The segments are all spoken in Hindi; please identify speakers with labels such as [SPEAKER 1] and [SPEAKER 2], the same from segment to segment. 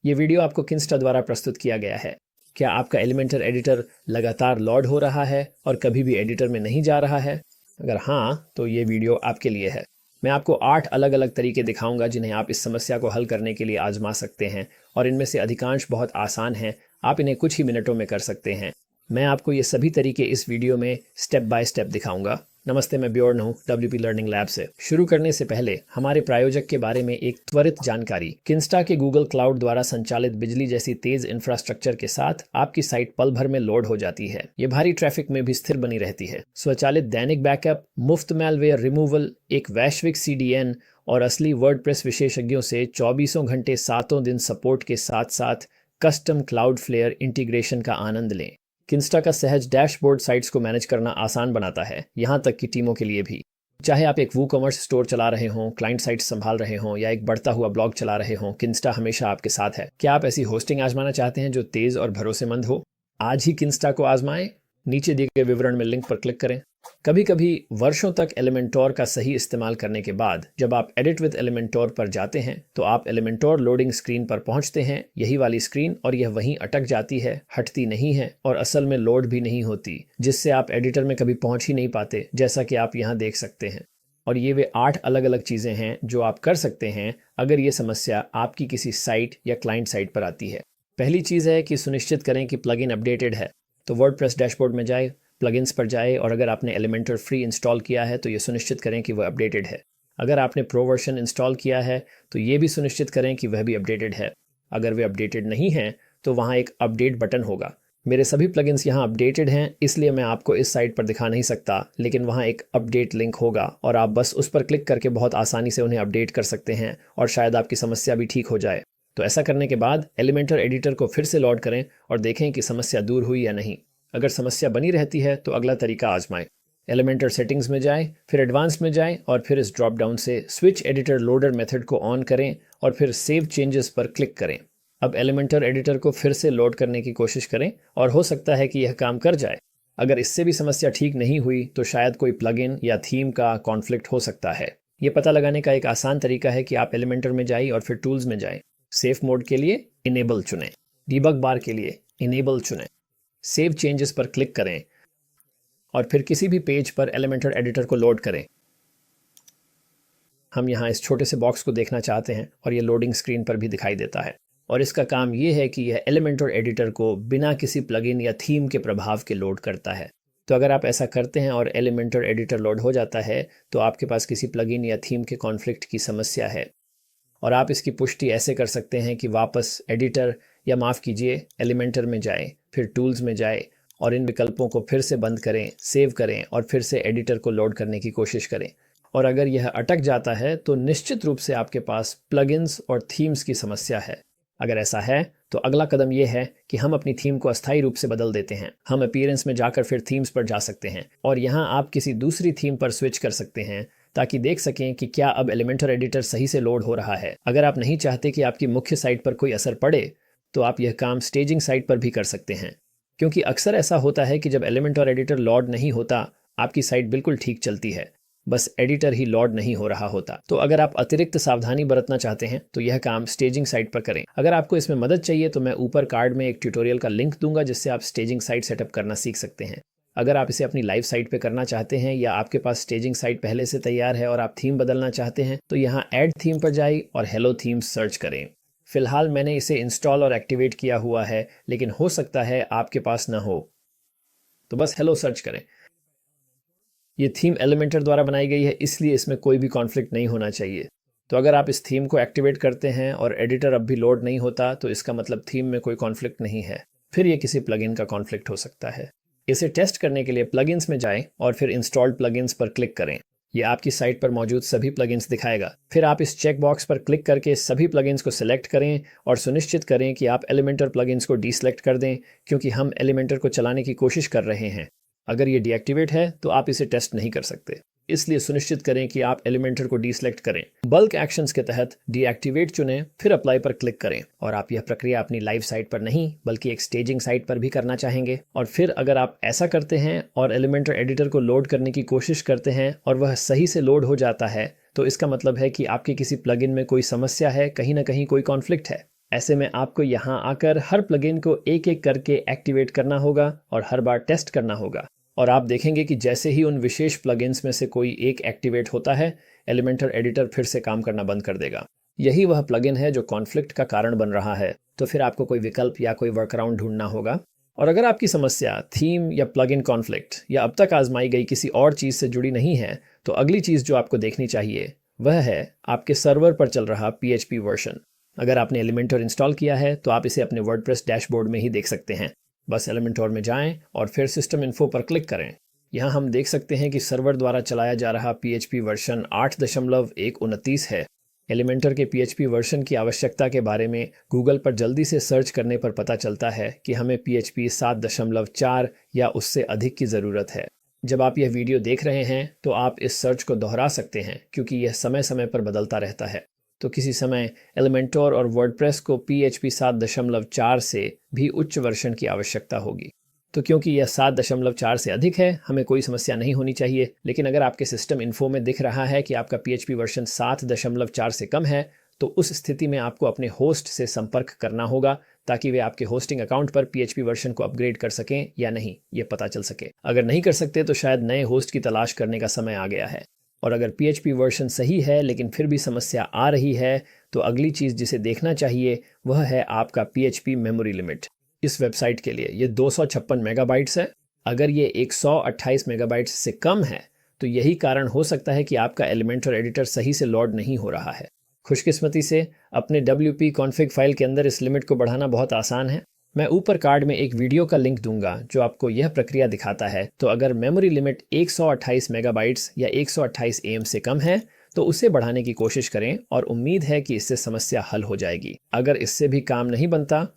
[SPEAKER 1] ये वीडियो आपको किंस्टा द्वारा प्रस्तुत किया गया है। क्या आपका एलिमेंटर एडिटर लगातार लोड हो रहा है और कभी भी एडिटर में नहीं जा रहा है? अगर हाँ, तो ये वीडियो आपके लिए है। मैं आपको 8 अलग अलग तरीके दिखाऊंगा जिन्हें आप इस समस्या को हल करने के लिए आजमा सकते हैं, और इनमें से अधिकांश बहुत आसान हैं। आप इन्हें कुछ ही मिनटों में कर सकते हैं। मैं आपको ये सभी तरीके इस वीडियो में स्टेप बाय स्टेप दिखाऊंगा। नमस्ते, मैं ब्योर्न हूँ WP लर्निंग लैब से। शुरू करने से पहले हमारे प्रायोजक के बारे में एक त्वरित जानकारी। किंस्टा के गूगल क्लाउड द्वारा संचालित बिजली जैसी तेज इंफ्रास्ट्रक्चर के साथ आपकी साइट पल भर में लोड हो जाती है। ये भारी ट्रैफिक में भी स्थिर बनी रहती है। स्वचालित दैनिक बैकअप, मुफ्त मैलवेयर रिमूवल, एक वैश्विक CDN और असली वर्डप्रेस विशेषज्ञों से 24 घंटे 7 दिन सपोर्ट के साथ साथ कस्टम क्लाउडफ्लेयर इंटीग्रेशन का आनंद लें। किंस्टा का सहज डैशबोर्ड साइट्स को मैनेज करना आसान बनाता है, यहाँ तक कि टीमों के लिए भी। चाहे आप एक वूकॉमर्स स्टोर चला रहे हों, क्लाइंट साइट्स संभाल रहे हों या एक बढ़ता हुआ ब्लॉग चला रहे हों, किंस्टा हमेशा आपके साथ है। क्या आप ऐसी होस्टिंग आजमाना चाहते हैं जो तेज और भरोसेमंद हो? आज ही किंस्टा को आजमाएं। नीचे दिए गए विवरण में लिंक पर क्लिक करें। कभी कभी वर्षों तक एलिमेंटोर का सही इस्तेमाल करने के बाद जब आप एडिट विद एलिमेंटोर पर जाते हैं तो आप एलिमेंटोर लोडिंग स्क्रीन पर पहुंचते हैं, यही वाली स्क्रीन, और यह वहीं अटक जाती है, हटती नहीं है और असल में लोड भी नहीं होती, जिससे आप एडिटर में कभी पहुंच ही नहीं पाते, जैसा कि आप यहाँ देख सकते हैं। और ये वे 8 अलग अलग चीज़ें हैं जो आप कर सकते हैं अगर ये समस्या आपकी किसी साइट या क्लाइंट साइट पर आती है। पहली चीज़ है कि सुनिश्चित करें कि प्लगइन अपडेटेड है। तो वर्डप्रेस डैशबोर्ड में जाए, प्लगइन्स पर जाए, और अगर आपने एलिमेंटर फ्री इंस्टॉल किया है तो ये सुनिश्चित करें कि वह अपडेटेड है। अगर आपने प्रो वर्जन इंस्टॉल किया है तो ये भी सुनिश्चित करें कि वह भी अपडेटेड है। अगर वे अपडेटेड नहीं हैं तो वहाँ एक अपडेट बटन होगा। मेरे सभी प्लगइन्स यहाँ अपडेटेड हैं, इसलिए मैं आपको इस साइट पर दिखा नहीं सकता, लेकिन वहाँ एक अपडेट लिंक होगा और आप बस उस पर क्लिक करके बहुत आसानी से उन्हें अपडेट कर सकते हैं और शायद आपकी समस्या भी ठीक हो जाए। तो ऐसा करने के बाद एलिमेंटर एडिटर को फिर से लोड करें और देखें कि समस्या दूर हुई या नहीं। अगर समस्या बनी रहती है तो अगला तरीका आजमाएं। एलिमेंटर सेटिंग्स में जाएं, फिर एडवांस में जाएं और फिर इस ड्रॉप डाउन से स्विच एडिटर लोडर मेथड को ऑन करें और फिर सेव चेंजेस पर क्लिक करें। अब एलिमेंटर एडिटर को फिर से लोड करने की कोशिश करें और हो सकता है कि यह काम कर जाए। अगर इससे भी समस्या ठीक नहीं हुई तो शायद कोई प्लगइन या थीम का कॉन्फ्लिक्ट हो सकता है। ये पता लगाने का एक आसान तरीका है कि आप एलिमेंटर में जाएं और फिर टूल्स में जाएं। सेफ मोड के लिए इनेबल चुनें, डीबग बार के लिए इनेबल चुनें, सेव चेंजेस पर क्लिक करें और फिर किसी भी पेज पर एलिमेंटर एडिटर को लोड करें। हम यहाँ इस छोटे से बॉक्स को देखना चाहते हैं और ये लोडिंग स्क्रीन पर भी दिखाई देता है, और इसका काम ये है कि यह एलिमेंटर एडिटर को बिना किसी प्लगइन या थीम के प्रभाव के लोड करता है। तो अगर आप ऐसा करते हैं और एलिमेंटर एडिटर लोड हो जाता है तो आपके पास किसी प्लगइन या थीम के कॉन्फ्लिक्ट की समस्या है, और आप इसकी पुष्टि ऐसे कर सकते हैं कि वापस एडिटर या माफ़ कीजिए एलिमेंटर में जाएं, फिर टूल्स में जाएं और इन विकल्पों को फिर से बंद करें, सेव करें और फिर से एडिटर को लोड करने की कोशिश करें। और अगर यह अटक जाता है तो निश्चित रूप से आपके पास प्लगइन्स और थीम्स की समस्या है। अगर ऐसा है तो अगला कदम यह है कि हम अपनी थीम को अस्थायी रूप से बदल देते हैं। हम अपीयरेंस में जाकर फिर थीम्स पर जा सकते हैं और यहाँ आप किसी दूसरी थीम पर स्विच कर सकते हैं ताकि देख सकें कि क्या अब एलिमेंटर एडिटर सही से लोड हो रहा है। अगर आप नहीं चाहते कि आपकी मुख्य साइट पर कोई असर पड़े तो आप यह काम स्टेजिंग साइट पर भी कर सकते हैं, क्योंकि अक्सर ऐसा होता है कि जब एलिमेंटर एडिटर लोड नहीं होता आपकी साइट बिल्कुल ठीक चलती है, बस एडिटर ही लोड नहीं हो रहा होता। तो अगर आप अतिरिक्त सावधानी बरतना चाहते हैं तो यह काम स्टेजिंग साइट पर करें। अगर आपको इसमें मदद चाहिए तो मैं ऊपर कार्ड में एक ट्यूटोरियल का लिंक दूंगा जिससे आप स्टेजिंग साइट सेटअप करना सीख सकते हैं। अगर आप इसे अपनी लाइव साइट पे करना चाहते हैं या आपके पास स्टेजिंग साइट पहले से तैयार है और आप थीम बदलना चाहते हैं तो यहाँ ऐड थीम पर जाइए और हेलो थीम सर्च करें। फिलहाल मैंने इसे इंस्टॉल और एक्टिवेट किया हुआ है, लेकिन हो सकता है आपके पास न हो, तो बस हेलो सर्च करें। ये थीम एलिमेंटर द्वारा बनाई गई है, इसलिए इसमें कोई भी कॉन्फ्लिक्ट नहीं होना चाहिए। तो अगर आप इस थीम को एक्टिवेट करते हैं और एडिटर अब भी लोड नहीं होता तो इसका मतलब थीम में कोई कॉन्फ्लिक्ट नहीं है, फिर ये किसी प्लगइन का कॉन्फ्लिक्ट हो सकता है। इसे टेस्ट करने के लिए प्लगइन्स में जाएं और फिर इंस्टॉल्ड प्लगइन्स पर क्लिक करें। ये आपकी साइट पर मौजूद सभी प्लगइन्स दिखाएगा। फिर आप इस चेक बॉक्स पर क्लिक करके सभी प्लगइन्स को सिलेक्ट करें और सुनिश्चित करें कि आप एलिमेंटर प्लगइन्स को डीसेलेक्ट कर दें, क्योंकि हम एलिमेंटर को चलाने की कोशिश कर रहे हैं। अगर ये डीएक्टिवेट है तो आप इसे टेस्ट नहीं कर सकते, इसलिए सुनिश्चित करें कि आप एलिमेंटर को डीसेलेक्ट करें। बल्क एक्शंस के तहत डीएक्टिवेट चुनें, फिर अप्लाई पर क्लिक करें। और आप यह प्रक्रिया अपनी लाइव साइट पर नहीं बल्कि एक स्टेजिंग साइट पर भी करना चाहेंगे। और फिर अगर आप ऐसा करते हैं और एलिमेंटर एडिटर को लोड करने की कोशिश करते हैं और वह सही से लोड हो जाता है तो इसका मतलब है कि आपके किसी प्लगइन में कोई समस्या है, कहीं ना कहीं कोई कॉन्फ्लिक्ट है। ऐसे में आपको यहाँ आकर हर प्लगइन को एक एक करके एक्टिवेट करना होगा और हर बार टेस्ट करना होगा। और आप देखेंगे कि जैसे ही उन विशेष प्लगइन्स में से कोई एक एक्टिवेट होता है, एलिमेंटर एडिटर फिर से काम करना बंद कर देगा। यही वह प्लगइन है जो कॉन्फ्लिक्ट का कारण बन रहा है। तो फिर आपको कोई विकल्प या कोई वर्कअराउंड ढूंढना होगा। और अगर आपकी समस्या थीम या प्लगइन कॉन्फ्लिक्ट या अब तक आजमाई गई किसी और चीज़ से जुड़ी नहीं है, तो अगली चीज़ जो आपको देखनी चाहिए वह है आपके सर्वर पर चल रहा PHP वर्जन। अगर आपने एलिमेंटर इंस्टॉल किया है तो आप इसे अपने वर्डप्रेस डैशबोर्ड में ही देख सकते हैं। बस एलिमेंटर में जाएं और फिर सिस्टम इन्फो पर क्लिक करें। यहाँ हम देख सकते हैं कि सर्वर द्वारा चलाया जा रहा PHP वर्जन 8.129 है। एलिमेंटर के PHP वर्जन की आवश्यकता के बारे में गूगल पर जल्दी से सर्च करने पर पता चलता है कि हमें PHP 7.4 या उससे अधिक की ज़रूरत है। जब आप यह वीडियो देख रहे हैं तो आप इस सर्च को दोहरा सकते हैं क्योंकि यह समय समय पर बदलता रहता है। तो किसी समय एलिमेंटर और वर्डप्रेस को PHP 7.4 से भी उच्च वर्जन की आवश्यकता होगी। तो क्योंकि यह 7.4 से अधिक है, हमें कोई समस्या नहीं होनी चाहिए। लेकिन अगर आपके सिस्टम इन्फो में दिख रहा है कि आपका PHP वर्जन 7.4 से कम है, तो उस स्थिति में आपको अपने होस्ट से संपर्क करना होगा ताकि वे आपके होस्टिंग अकाउंट पर PHP वर्जन को अपग्रेड कर सकें या नहीं, ये पता चल सके। अगर नहीं कर सकते तो शायद नए होस्ट की तलाश करने का समय आ गया है। और अगर PHP वर्जन सही है लेकिन फिर भी समस्या आ रही है, तो अगली चीज़ जिसे देखना चाहिए वह है आपका PHP मेमोरी लिमिट। इस वेबसाइट के लिए ये 256 मेगाबाइट्स है। अगर ये 128 मेगाबाइट्स से कम है तो यही कारण हो सकता है कि आपका एलिमेंटर एडिटर सही से लोड नहीं हो रहा है। खुशकिस्मती से अपने WP कॉन्फ़िग फाइल के अंदर इस लिमिट को बढ़ाना बहुत आसान है। मैं ऊपर कार्ड में एक वीडियो का लिंक दूंगा जो आपको यह प्रक्रिया दिखाता है। तो अगर मेमोरी लिमिट 128 मेगाबाइट्स या 128 AM से कम है तो उसे बढ़ाने की कोशिश करें और उम्मीद है कि इससे समस्या हल हो जाएगी। अगर इससे भी काम नहीं बनता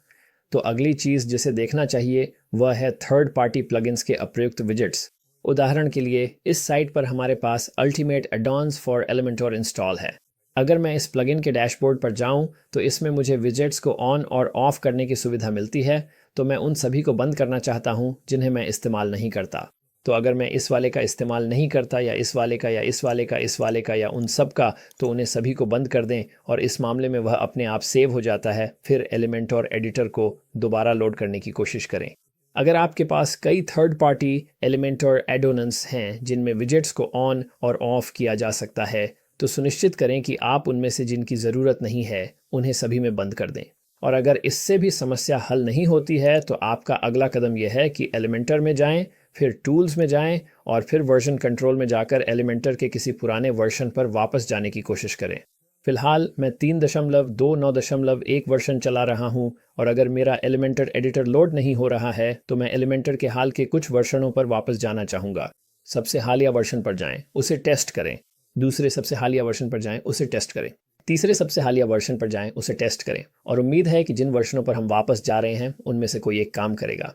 [SPEAKER 1] तो अगली चीज़ जिसे देखना चाहिए वह है थर्ड पार्टी प्लगइन्स के अप्रयुक्त विजेट्स। उदाहरण के लिए इस साइट पर हमारे पास ultimate addons for Elementor install है। अगर मैं इस प्लगइन के डैशबोर्ड पर जाऊं तो इसमें मुझे विजेट्स को ऑन और ऑफ करने की सुविधा मिलती है। तो मैं उन सभी को बंद करना चाहता हूं जिन्हें मैं इस्तेमाल नहीं करता। तो अगर मैं इस वाले का इस्तेमाल नहीं करता या इस वाले का या इस वाले का इस वाले का या उन सब का, तो उन्हें सभी को बंद कर दें और इस मामले में वह अपने आप सेव हो जाता है। फिर एलिमेंटर एडिटर को दोबारा लोड करने की कोशिश करें। अगर आपके पास कई थर्ड पार्टी एलिमेंटर एडोनेंस हैं जिनमें विजेट्स को ऑन और ऑफ किया जा सकता है, तो सुनिश्चित करें कि आप उनमें से जिनकी ज़रूरत नहीं है उन्हें सभी में बंद कर दें। और अगर इससे भी समस्या हल नहीं होती है तो आपका अगला कदम यह है कि एलिमेंटर में जाएं, फिर टूल्स में जाएं और फिर वर्जन कंट्रोल में जाकर एलिमेंटर के किसी पुराने वर्जन पर वापस जाने की कोशिश करें। फिलहाल मैं 3.2.9.1 वर्जन चला रहा हूं और अगर मेरा एलिमेंटर एडिटर लोड नहीं हो रहा है तो मैं एलिमेंटर के हाल के कुछ वर्जनों पर वापस जाना चाहूँगा। सबसे हालिया वर्जन पर जाएं, उसे टेस्ट करें। दूसरे सबसे हालिया वर्जन पर जाएं, उसे टेस्ट करें। तीसरे सबसे हालिया वर्जन पर जाएं, उसे टेस्ट करें। और उम्मीद है कि जिन वर्जनों पर हम वापस जा रहे हैं उनमें से कोई एक काम करेगा।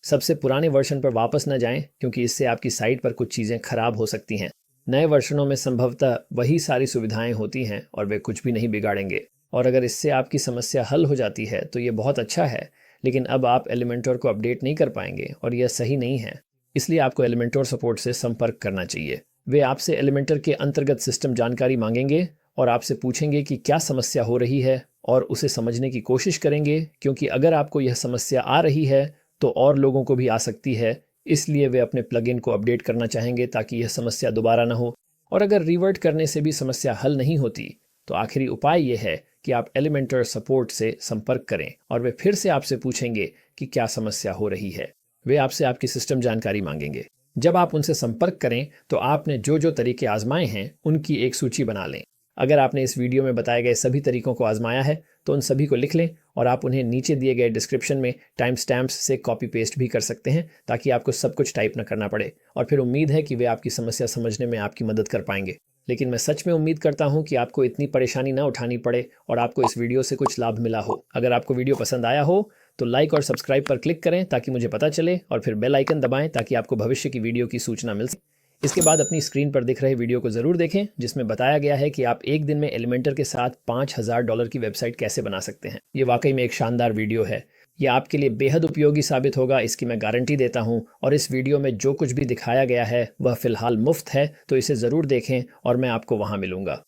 [SPEAKER 1] सबसे पुराने वर्जन पर वापस न जाएं क्योंकि इससे आपकी साइट पर कुछ चीज़ें खराब हो सकती हैं। नए वर्जनों में संभवतः वही सारी सुविधाएं होती हैं और वे कुछ भी नहीं बिगाड़ेंगे। और अगर इससे आपकी समस्या हल हो जाती है तो ये बहुत अच्छा है, लेकिन अब आप एलिमेंटर को अपडेट नहीं कर पाएंगे और यह सही नहीं है। इसलिए आपको एलिमेंटर सपोर्ट से संपर्क करना चाहिए। वे आपसे एलिमेंटर के अंतर्गत सिस्टम जानकारी मांगेंगे और आपसे पूछेंगे कि क्या समस्या हो रही है और उसे समझने की कोशिश करेंगे, क्योंकि अगर आपको यह समस्या आ रही है तो और लोगों को भी आ सकती है। इसलिए वे अपने प्लगइन को अपडेट करना चाहेंगे ताकि यह समस्या दोबारा ना हो। और अगर रिवर्ट करने से भी समस्या हल नहीं होती तो आखिरी उपाय यह है कि आप एलिमेंटर सपोर्ट से संपर्क करें और वे फिर से आपसे पूछेंगे कि क्या समस्या हो रही है। वे आपसे आपकी सिस्टम जानकारी मांगेंगे। जब आप उनसे संपर्क करें तो आपने जो जो तरीके आजमाए हैं उनकी एक सूची बना लें। अगर आपने इस वीडियो में बताए गए सभी तरीकों को आजमाया है तो उन सभी को लिख लें और आप उन्हें नीचे दिए गए डिस्क्रिप्शन में टाइम स्टैम्प्स से कॉपी पेस्ट भी कर सकते हैं ताकि आपको सब कुछ टाइप न करना पड़े। और फिर उम्मीद है कि वे आपकी समस्या समझने में आपकी मदद कर पाएंगे। लेकिन मैं सच में उम्मीद करता हूं कि आपको इतनी परेशानी ना उठानी पड़े और आपको इस वीडियो से कुछ लाभ मिला हो। अगर आपको वीडियो पसंद आया हो तो लाइक और सब्सक्राइब पर क्लिक करें ताकि मुझे पता चले, और फिर बेल आइकन दबाएं ताकि आपको भविष्य की वीडियो की सूचना मिल सके। इसके बाद अपनी स्क्रीन पर दिख रहे वीडियो को ज़रूर देखें जिसमें बताया गया है कि आप एक दिन में एलिमेंटर के साथ $5000 की वेबसाइट कैसे बना सकते हैं। ये वाकई में एक शानदार वीडियो है। ये आपके लिए बेहद उपयोगी साबित होगा, इसकी मैं गारंटी देता हूँ। और इस वीडियो में जो कुछ भी दिखाया गया है वह फ़िलहाल मुफ्त है, तो इसे ज़रूर देखें और मैं आपको वहाँ मिलूँगा।